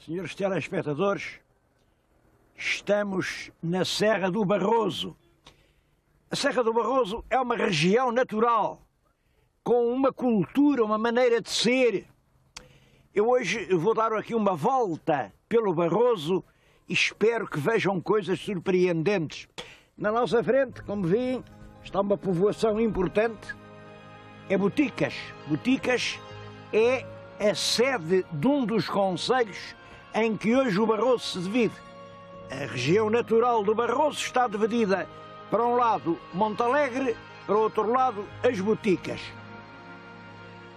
Senhores telespectadores, estamos na Serra do Barroso. A Serra do Barroso é uma região natural, com uma cultura, uma maneira de ser. Eu hoje vou dar aqui uma volta pelo Barroso e espero que vejam coisas surpreendentes. Na nossa frente, como veem, está uma povoação importante, é Boticas. Boticas é a sede de um dos concelhos em que hoje o Barroso se divide. A região natural do Barroso está dividida, para um lado Montalegre, para o outro lado as Boticas.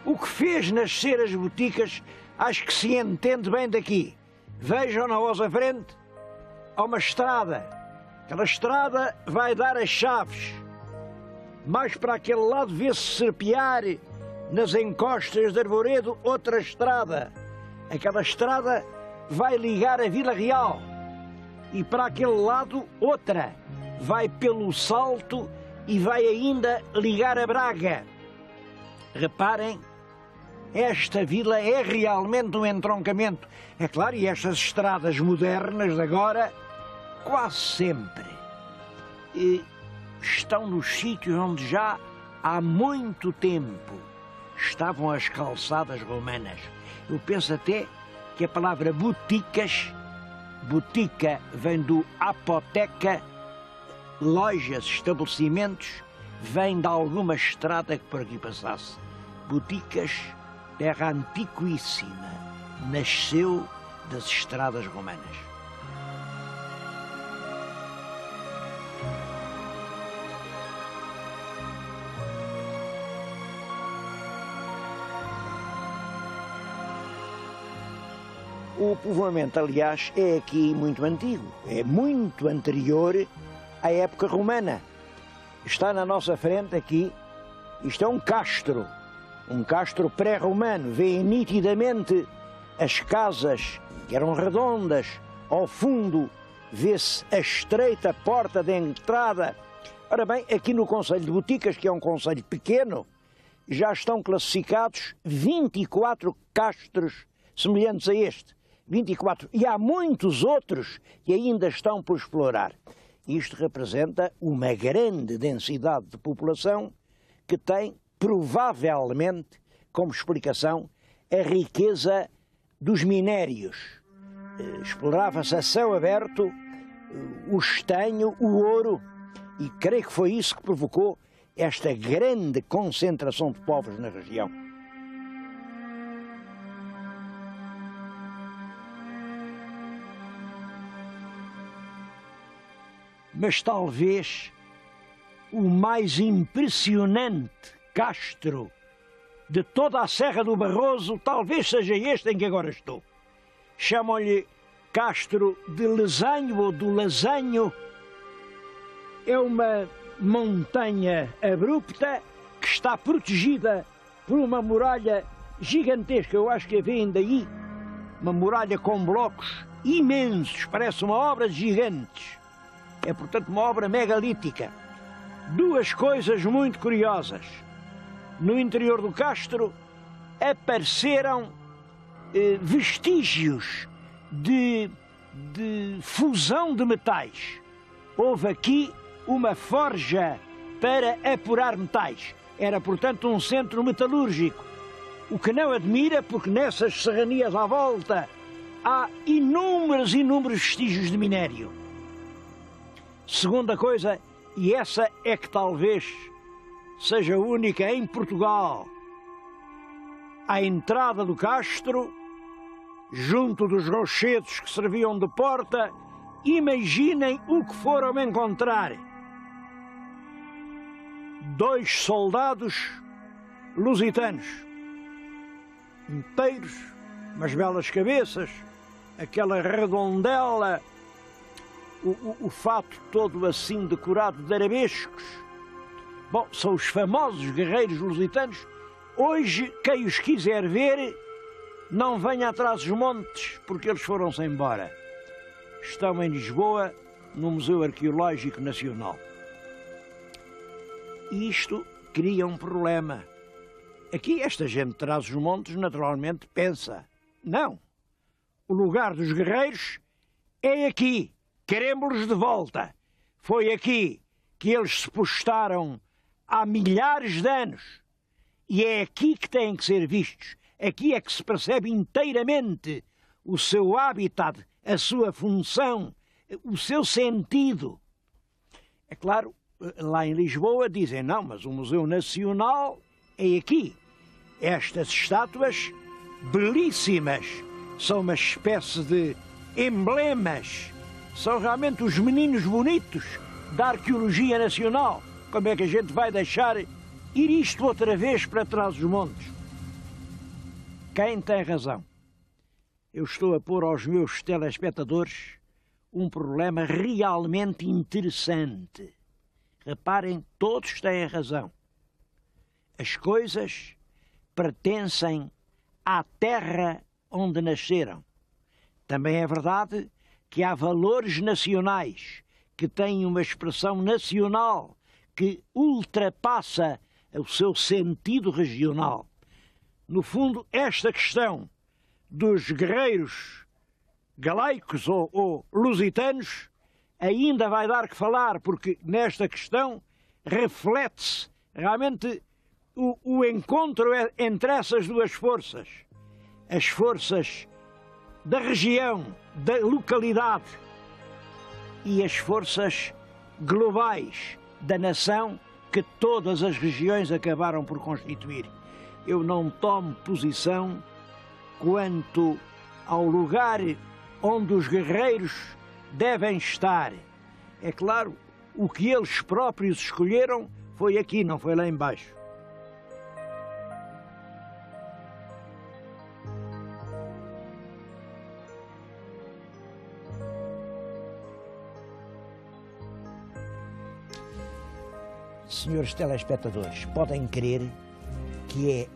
O que fez nascer as Boticas, acho que se entende bem daqui. Vejam na vossa frente, há uma estrada. Aquela estrada vai dar as Chaves. Mais para aquele lado vê-se serpear, nas encostas de Arvoredo, outra estrada. Aquela estrada vai ligar a Vila Real. E para aquele lado, outra. Vai pelo Salto e vai ainda ligar a Braga. Reparem, esta vila é realmente um entroncamento. É claro, e estas estradas modernas de agora, quase sempre estão nos sítios onde já há muito tempo estavam as calçadas romanas. Eu penso até que a palavra boticas, botica vem do apoteca, lojas, estabelecimentos, vem de alguma estrada que por aqui passasse. Boticas, terra antiquíssima, nasceu das estradas romanas. O povoamento, aliás, é aqui muito antigo, é muito anterior à época romana. Está na nossa frente aqui, isto é um castro pré-romano. Vêem nitidamente as casas que eram redondas, ao fundo vê-se a estreita porta de entrada. Ora bem, aqui no concelho de Boticas, que é um concelho pequeno, já estão classificados 24 castros semelhantes a este. 24. E há muitos outros que ainda estão por explorar. Isto representa uma grande densidade de população que tem, provavelmente, como explicação, a riqueza dos minérios. Explorava-se a céu aberto o estanho, o ouro, e creio que foi isso que provocou esta grande concentração de povos na região. Mas talvez o mais impressionante castro de toda a Serra do Barroso talvez seja este em que agora estou. Chamam-lhe Castro de Lesanho ou do Lasanho. É uma montanha abrupta que está protegida por uma muralha gigantesca. Eu acho que a veem daí, uma muralha com blocos imensos, parece uma obra de gigantes. É, portanto, uma obra megalítica. Duas coisas muito curiosas. No interior do castro apareceram vestígios de fusão de metais. Houve aqui uma forja para apurar metais. Era, portanto, um centro metalúrgico. O que não admira, porque nessas serranias à volta há inúmeros vestígios de minério. Segunda coisa, e essa é que talvez seja única em Portugal, à entrada do castro, junto dos rochedos que serviam de porta, imaginem o que foram encontrar. 2 soldados lusitanos, inteiros, umas belas cabeças, aquela redondela, o fato todo assim decorado de arabescos. Bom, são os famosos guerreiros lusitanos. Hoje, quem os quiser ver, não venha atrás dos montes, porque eles foram-se embora. Estão em Lisboa, no Museu Arqueológico Nacional. E isto cria um problema. Aqui esta gente traz os montes, naturalmente pensa, não, o lugar dos guerreiros é aqui. Queremos-los de volta. Foi aqui que eles se postaram há milhares de anos. E é aqui que têm que ser vistos. Aqui é que se percebe inteiramente o seu habitat, a sua função, o seu sentido. É claro, lá em Lisboa dizem, não, mas o Museu Nacional é aqui. Estas estátuas, belíssimas, são uma espécie de emblemas. São realmente os meninos bonitos da arqueologia nacional. Como é que a gente vai deixar ir isto outra vez para trás dos montes? Quem tem razão? Eu estou a pôr aos meus telespectadores um problema realmente interessante. Reparem, todos têm razão. As coisas pertencem à terra onde nasceram. Também é verdade que há valores nacionais que têm uma expressão nacional que ultrapassa o seu sentido regional. No fundo, esta questão dos guerreiros galaicos ou lusitanos ainda vai dar que falar, porque nesta questão reflete-se realmente o encontro entre essas duas forças. As forças da região, da localidade e as forças globais da nação que todas as regiões acabaram por constituir. Eu não tomo posição quanto ao lugar onde os guerreiros devem estar. É claro, o que eles próprios escolheram foi aqui, não foi lá embaixo. Senhores telespectadores, podem crer que é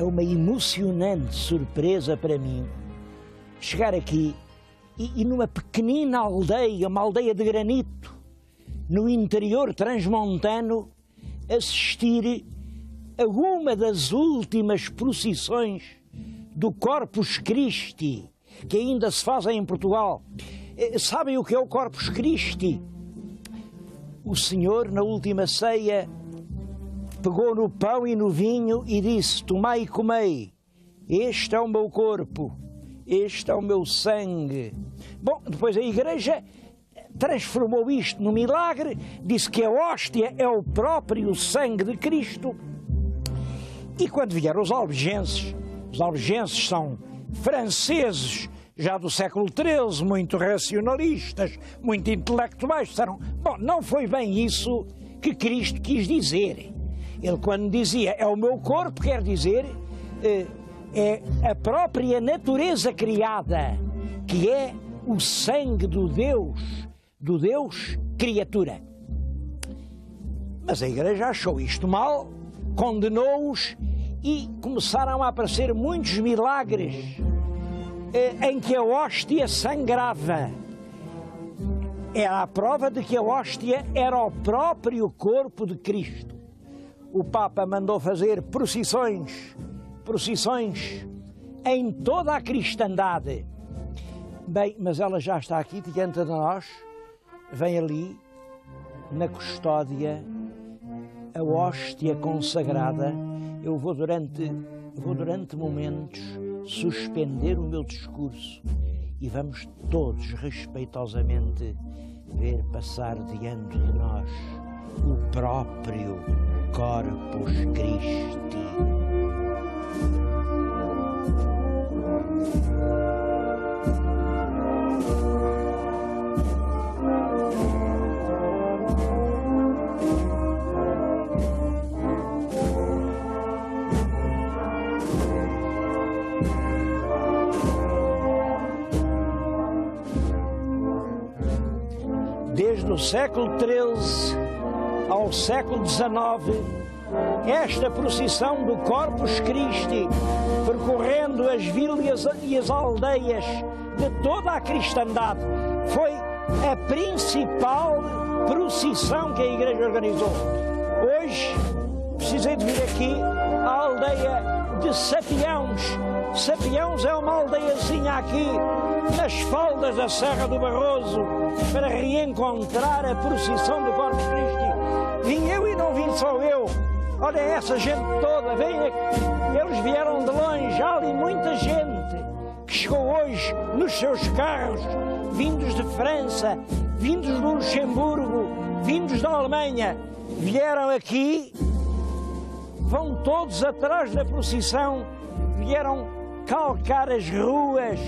uma emocionante surpresa para mim chegar aqui e numa pequenina aldeia, uma aldeia de granito, no interior transmontano, assistir a uma das últimas procissões do Corpus Christi, que ainda se fazem em Portugal. Sabem o que é o Corpus Christi? O Senhor, na última ceia, pegou no pão e no vinho e disse: tomai e comei, este é o meu corpo, este é o meu sangue. Bom, depois a Igreja transformou isto num milagre, disse que a hóstia é o próprio sangue de Cristo. E quando vieram os albigenses são franceses, já do século XIII, muito racionalistas, muito intelectuais, disseram, bom, não foi bem isso que Cristo quis dizer. Ele, quando dizia, é o meu corpo, quer dizer, é a própria natureza criada, que é o sangue do Deus criatura. Mas a Igreja achou isto mal, condenou-os e começaram a aparecer muitos milagres em que a hóstia sangrava. Era a prova de que a hóstia era o próprio corpo de Cristo. O Papa mandou fazer procissões em toda a cristandade. Bem, mas ela já está aqui diante de nós, vem ali, na custódia, a hóstia consagrada. Eu vou durante momentos suspender o meu discurso e vamos todos respeitosamente ver passar diante de nós o próprio Corpus Christi. Desde o século XIII ao século XIX, esta procissão do Corpus Christi, percorrendo as vilas e as aldeias de toda a cristandade, foi a principal procissão que a Igreja organizou. Hoje, precisei de vir aqui à aldeia de Sapiãos. Sapiãos é uma aldeiazinha aqui nas faldas da Serra do Barroso para reencontrar a procissão do Corpus Christi. Vim eu e não vim só eu. Olha essa gente toda, vem aqui. Eles vieram de longe, há ali muita gente que chegou hoje nos seus carros, vindos de França, vindos do Luxemburgo, vindos da Alemanha. Vieram aqui, vão todos atrás da procissão, vieram calcar as ruas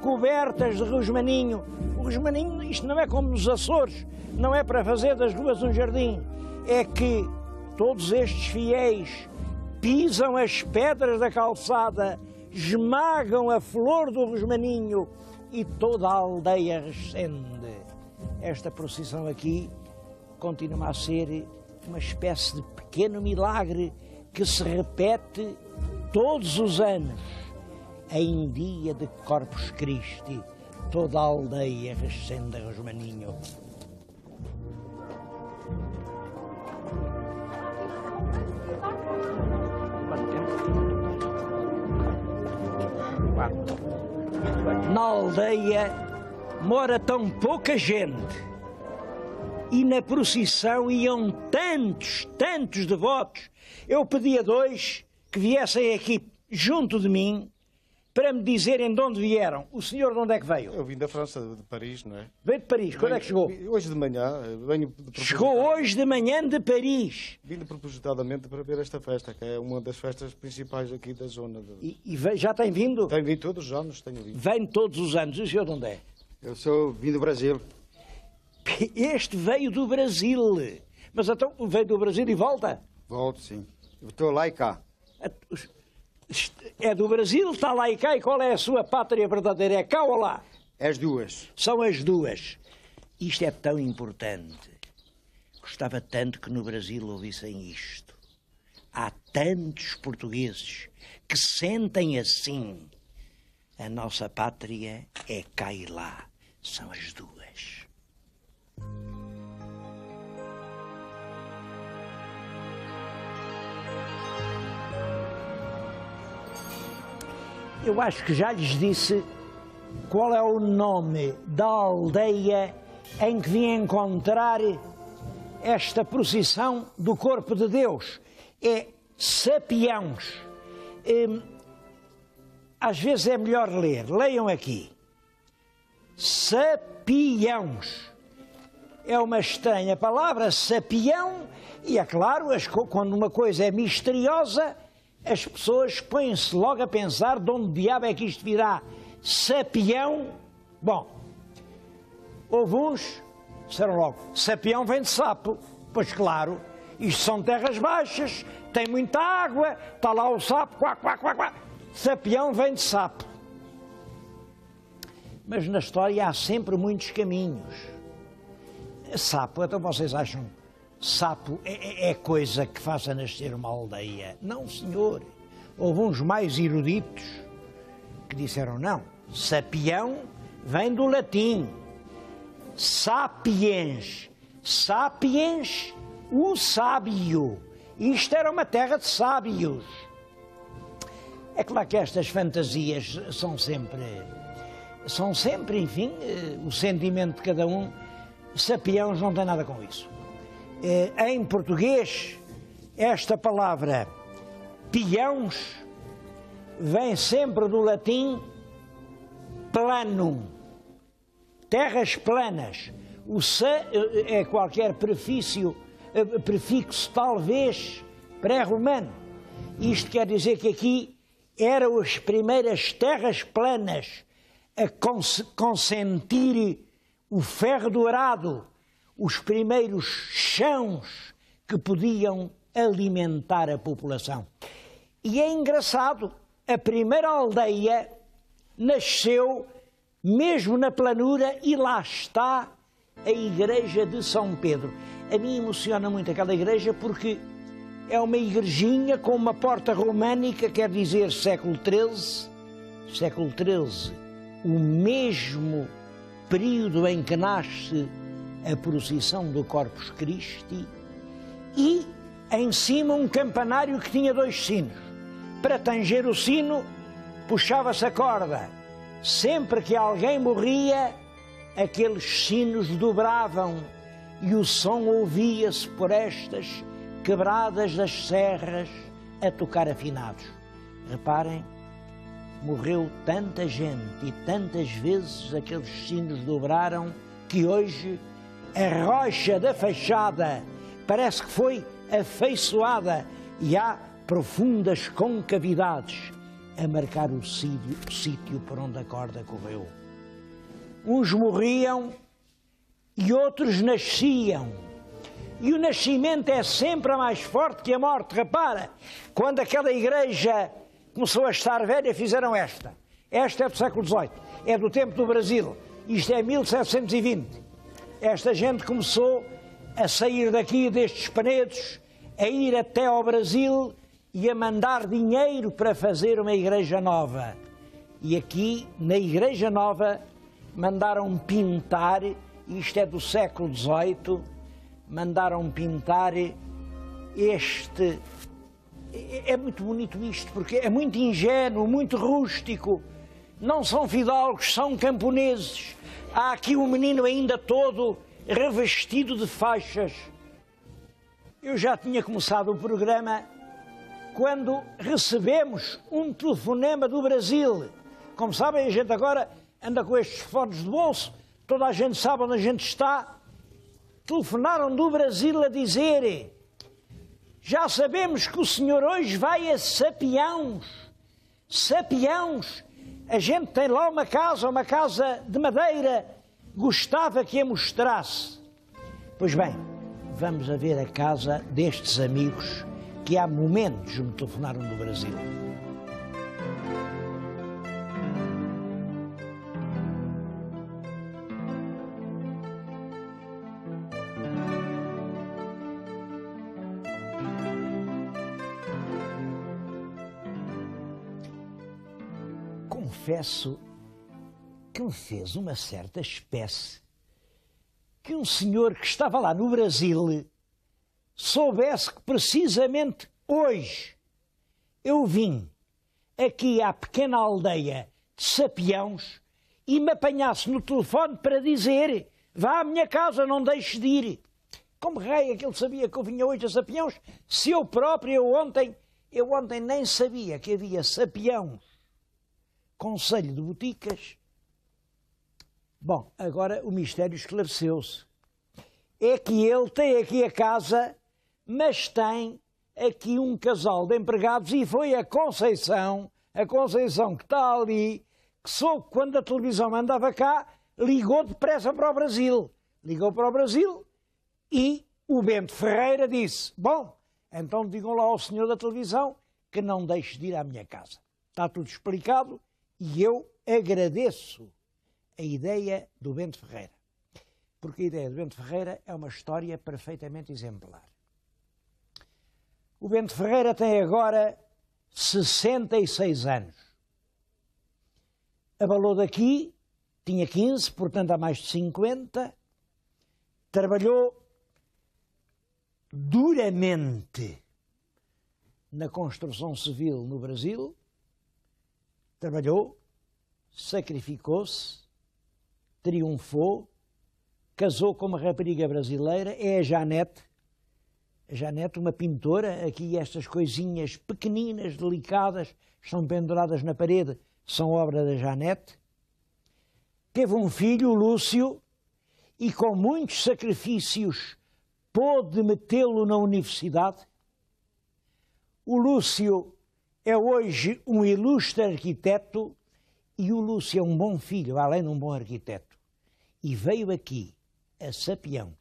cobertas de rosmaninho. O rosmaninho, isto não é como nos Açores, não é para fazer das ruas um jardim, é que todos estes fiéis pisam as pedras da calçada, esmagam a flor do rosmaninho e toda a aldeia rescende. Esta procissão aqui continua a ser uma espécie de pequeno milagre que se repete todos os anos. Em dia de Corpus Christi, toda a aldeia rescende a rosmaninho. Na aldeia mora tão pouca gente e na procissão iam tantos devotos. Eu pedi a dois que viessem aqui junto de mim para me dizerem de onde vieram. O senhor de onde é que veio? Eu vim da França, de Paris, não é? Veio de Paris. Quando é que chegou? Hoje de manhã. Chegou hoje de manhã de Paris. Vim propositadamente para ver esta festa, que é uma das festas principais aqui da zona. E já tem vindo? Tenho vindo todos os anos, tenho vindo. Vem todos os anos. E o senhor de onde é? Eu vim do Brasil. Este veio do Brasil. Mas então veio do Brasil e volta? Volto, sim. Eu estou lá e cá. É do Brasil, está lá e cá, e qual é a sua pátria verdadeira? É cá ou lá? As duas. São as duas. Isto é tão importante. Gostava tanto que no Brasil ouvissem isto. Há tantos portugueses que sentem assim. A nossa pátria é cá e lá. São as duas. Eu acho que já lhes disse qual é o nome da aldeia em que vim encontrar esta procissão do Corpo de Deus. É Sapiãos. Às vezes é melhor ler. Leiam aqui. Sapiãos. É uma estranha palavra, sapião, e é claro, quando uma coisa é misteriosa, as pessoas põem-se logo a pensar de onde diabo é que isto virá. Sapião. Bom, houve uns, disseram logo, sapião vem de sapo. Pois claro, isto são terras baixas, tem muita água, está lá o sapo, quá, quá, quá, quá. Sapião vem de sapo. Mas na história há sempre muitos caminhos. Sapo, então vocês acham sapo é coisa que faça nascer uma aldeia? Não, senhor. Houve uns mais eruditos que disseram não. Sapião vem do latim. Sapiens. Sapiens, o sábio. Isto era uma terra de sábios. É claro que estas fantasias são sempre, enfim, o sentimento de cada um. Sapiãos não tem nada com isso. Em português, esta palavra piãos vem sempre do latim planum, terras planas. O sa é qualquer prefixo talvez pré-romano. Isto quer dizer que aqui eram as primeiras terras planas a consentir o ferro dourado, os primeiros chãos que podiam alimentar a população. E é engraçado, a primeira aldeia nasceu mesmo na planura e lá está a igreja de São Pedro. A mim emociona muito aquela igreja porque é uma igrejinha com uma porta românica, quer dizer século XIII, o mesmo período em que nasce a procissão do Corpus Christi, e em cima um campanário que tinha 2 sinos. Para tanger o sino, puxava-se a corda, Sempre que alguém morria, aqueles sinos dobravam e o som ouvia-se por estas quebradas das serras a tocar afinados. Reparem, morreu tanta gente e tantas vezes aqueles sinos dobraram que hoje a rocha da fachada parece que foi afeiçoada e há profundas concavidades a marcar o sítio por onde a corda correu. Uns morriam e outros nasciam. E o nascimento é sempre mais forte que a morte. Repara, quando aquela igreja começou a estar velha, fizeram esta. Esta é do século XVIII, é do tempo do Brasil. Isto é 1720. Esta gente começou a sair daqui destes Penedos, a ir até ao Brasil e a mandar dinheiro para fazer uma igreja nova. E aqui, na igreja nova, mandaram pintar, isto é do século XVIII, mandaram pintar este... É muito bonito isto, porque é muito ingênuo, muito rústico. Não são fidalgos, são camponeses. Há aqui um menino ainda todo revestido de faixas. Eu já tinha começado o programa quando recebemos um telefonema do Brasil. Como sabem, a gente agora anda com estes fones de bolso, toda a gente sabe onde a gente está. Telefonaram do Brasil a dizer: já sabemos que o senhor hoje vai a Sapiãos. Sapiãos, a gente tem lá uma casa de madeira, gostava que a mostrasse. Pois bem, vamos a ver a casa destes amigos que há momentos me telefonaram do Brasil. Confesso que me fez uma certa espécie que um senhor que estava lá no Brasil soubesse que precisamente hoje eu vim aqui à pequena aldeia de Sapiãos e me apanhasse no telefone para dizer: vá à minha casa, não deixe de ir. Como raio é que ele sabia que eu vinha hoje a Sapiãos, se eu próprio, eu ontem nem sabia que havia Sapiãos, Conselho de Boticas. Bom, agora o mistério esclareceu-se. É que ele tem aqui a casa, mas tem aqui um casal de empregados e foi a Conceição que está ali, que soube quando a televisão andava cá, ligou depressa para o Brasil. Ligou para o Brasil e o Bento Ferreira disse: bom, então digam lá ao senhor da televisão que não deixe de ir à minha casa. Está tudo explicado. E eu agradeço a ideia do Bento Ferreira, porque a ideia do Bento Ferreira é uma história perfeitamente exemplar. O Bento Ferreira tem agora 66 anos. Abalou daqui, tinha 15, portanto há mais de 50, trabalhou duramente na construção civil no Brasil, trabalhou, sacrificou-se, triunfou, casou com uma rapariga brasileira, é a Janete. A Janete, uma pintora, aqui estas coisinhas pequeninas, delicadas, estão penduradas na parede, são obra da Janete. Teve um filho, o Lúcio, e com muitos sacrifícios pôde metê-lo na universidade. O Lúcio é hoje um ilustre arquiteto e o Lúcio é um bom filho, além de um bom arquiteto. E veio aqui, a Sapiãos,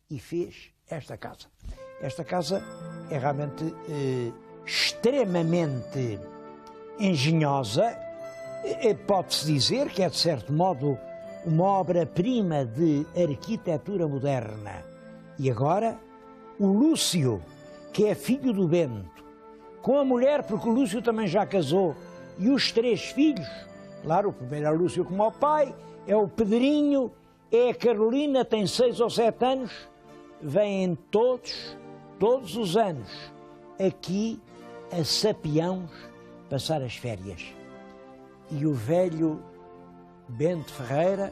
e fez esta casa. Esta casa é realmente extremamente engenhosa. Pode-se dizer que é, de certo modo, uma obra-prima de arquitetura moderna. E agora, o Lúcio, que é filho do Bento, com a mulher, porque o Lúcio também já casou, e os 3 filhos, claro, o primeiro é o Lúcio como o pai, é o Pedrinho, é a Carolina, tem 6 ou 7 anos, vêm todos os anos, aqui a Sapiãos passar as férias. E o velho Bento Ferreira,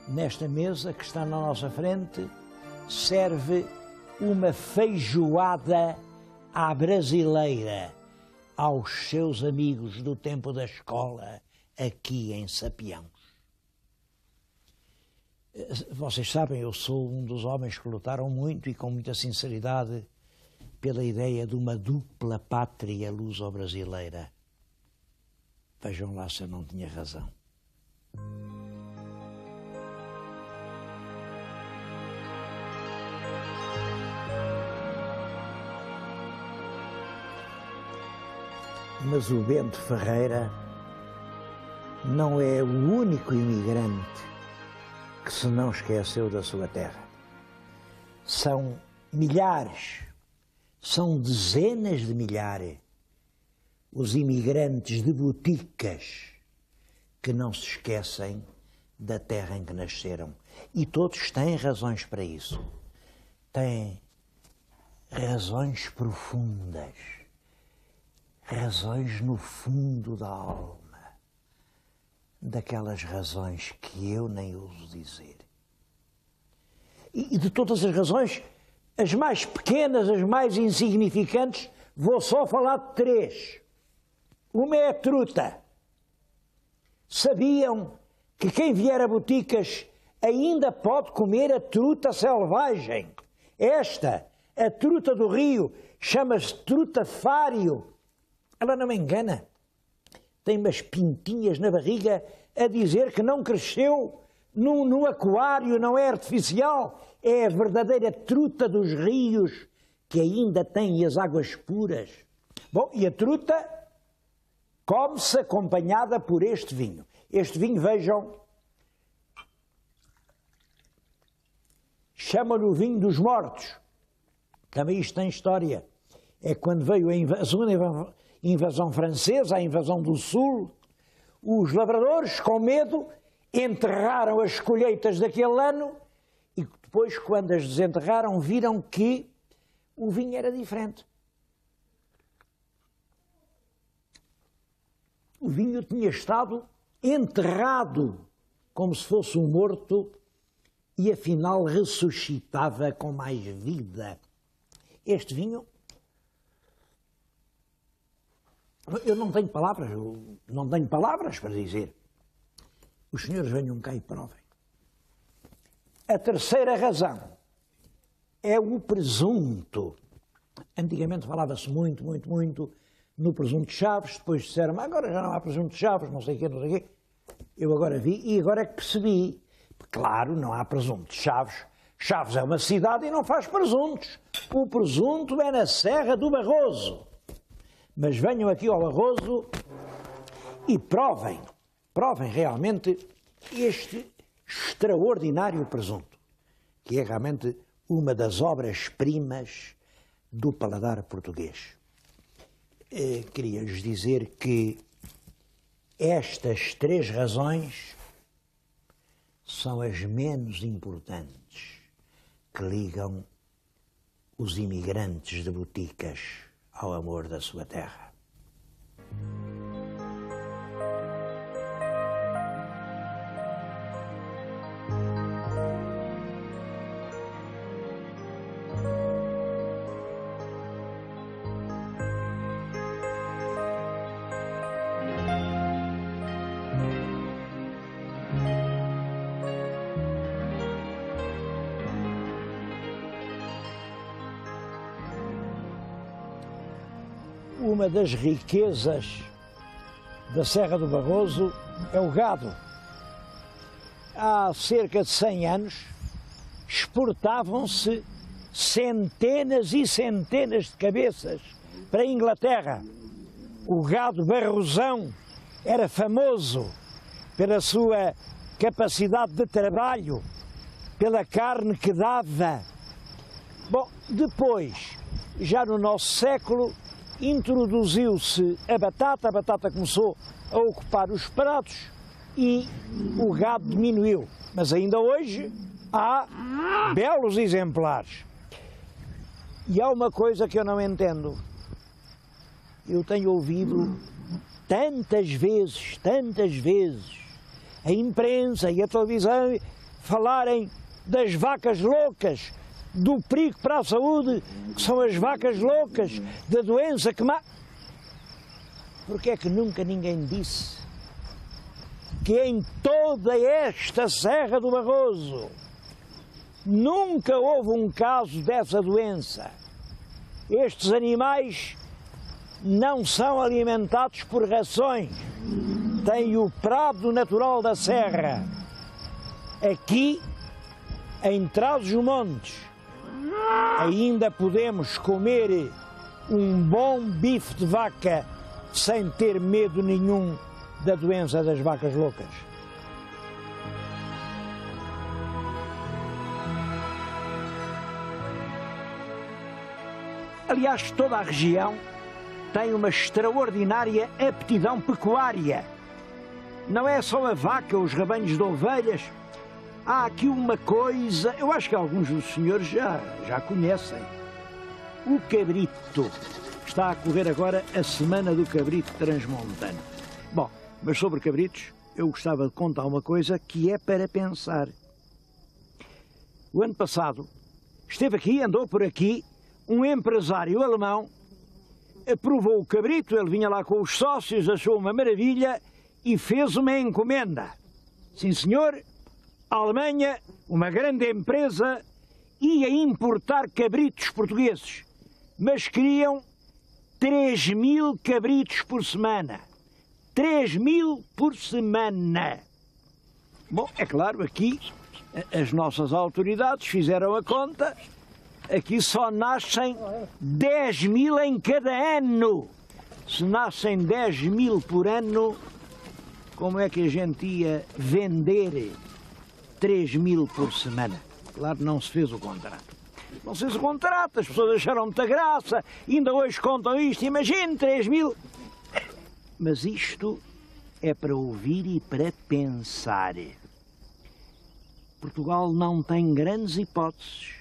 nesta mesa que está na nossa frente, serve uma feijoada à brasileira aos seus amigos do tempo da escola aqui em Sapião. Vocês sabem, eu sou um dos homens que lutaram muito e com muita sinceridade pela ideia de uma dupla pátria luso-brasileira. Vejam lá se eu não tinha razão. Mas o Bento Ferreira não é o único imigrante que se não esqueceu da sua terra. São milhares, são dezenas de milhares os imigrantes de boticas que não se esquecem da terra em que nasceram. E todos têm razões para isso. Têm razões profundas, razões no fundo da alma, daquelas razões que eu nem ouso dizer. E de todas as razões, as mais pequenas, as mais insignificantes, vou só falar de 3. Uma é a truta. Sabiam que quem vier a boticas ainda pode comer a truta selvagem? Esta, a truta do rio, chama-se truta fário. Ela não me engana. Tem umas pintinhas na barriga a dizer que não cresceu num aquário, não é artificial. É a verdadeira truta dos rios que ainda tem as águas puras. Bom, e a truta come-se acompanhada por este vinho. Este vinho, vejam, chamam-lhe o vinho dos mortos. Também isto tem história. É quando veio a segunda invasão francesa, a invasão do Sul, os lavradores, com medo, enterraram as colheitas daquele ano e depois, quando as desenterraram, viram que o vinho era diferente. O vinho tinha estado enterrado como se fosse um morto e afinal ressuscitava com mais vida. Este vinho, eu não tenho palavras para dizer. Os senhores venham cá e provem. A terceira razão é o presunto. Antigamente falava-se muito no presunto de Chaves, depois disseram, agora já não há presunto de Chaves, não sei o quê, não sei o quê. Eu agora vi e agora é que percebi. Claro, não há presunto de Chaves. Chaves é uma cidade e não faz presuntos. O presunto é na Serra do Barroso. Mas venham aqui ao Barroso e provem realmente este extraordinário presunto, que é realmente uma das obras-primas do paladar português. Queria-lhes dizer que estas 3 razões são as menos importantes que ligam os imigrantes de boticas ao amor da sua terra. Uma das riquezas da Serra do Barroso é o gado. Há cerca de 100 anos exportavam-se centenas e centenas de cabeças para a Inglaterra. O gado barrosão era famoso pela sua capacidade de trabalho, pela carne que dava. Bom, depois, já no nosso século, introduziu-se a batata começou a ocupar os pratos e o gado diminuiu. Mas ainda hoje há belos exemplares. E há uma coisa que eu não entendo. Eu tenho ouvido tantas vezes, a imprensa e a televisão falarem das vacas loucas, do perigo para a saúde, que são as vacas loucas, da doença que mata. Porque é que nunca ninguém disse que em toda esta Serra do Barroso nunca houve um caso dessa doença? Estes animais não são alimentados por rações, têm o prado natural da serra. Aqui, em Trás-os-Montes, ainda podemos comer um bom bife de vaca sem ter medo nenhum da doença das vacas loucas. Aliás, toda a região tem uma extraordinária aptidão pecuária. Não é só a vaca, os rebanhos de ovelhas. Há aqui uma coisa, eu acho que alguns dos senhores já conhecem. O cabrito. Está a correr agora a Semana do Cabrito Transmontano. Bom, mas sobre cabritos, eu gostava de contar uma coisa que é para pensar. O ano passado, esteve aqui, andou por aqui, um empresário alemão, provou o cabrito, ele vinha lá com os sócios, achou uma maravilha e fez uma encomenda. Sim, senhor, a Alemanha, uma grande empresa, ia importar cabritos portugueses, mas queriam 3.000 cabritos por semana. 3.000 por semana. Bom, é claro, aqui as nossas autoridades fizeram a conta. Aqui só nascem 10.000 em cada ano. Se nascem 10.000 por ano, como é que a gente ia vender 3.000 por semana? Claro, não se fez o contrato. Não se fez o contrato, as pessoas acharam muita graça, ainda hoje contam isto, imagine 3.000. Mas isto é para ouvir e para pensar. Portugal não tem grandes hipóteses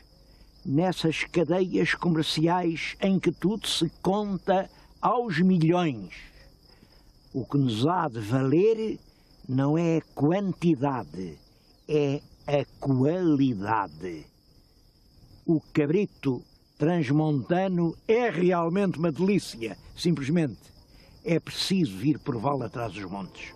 nessas cadeias comerciais em que tudo se conta aos milhões. O que nos há de valer não é a quantidade, é a qualidade. O cabrito transmontano é realmente uma delícia, simplesmente. É preciso vir prová-lo atrás dos montes.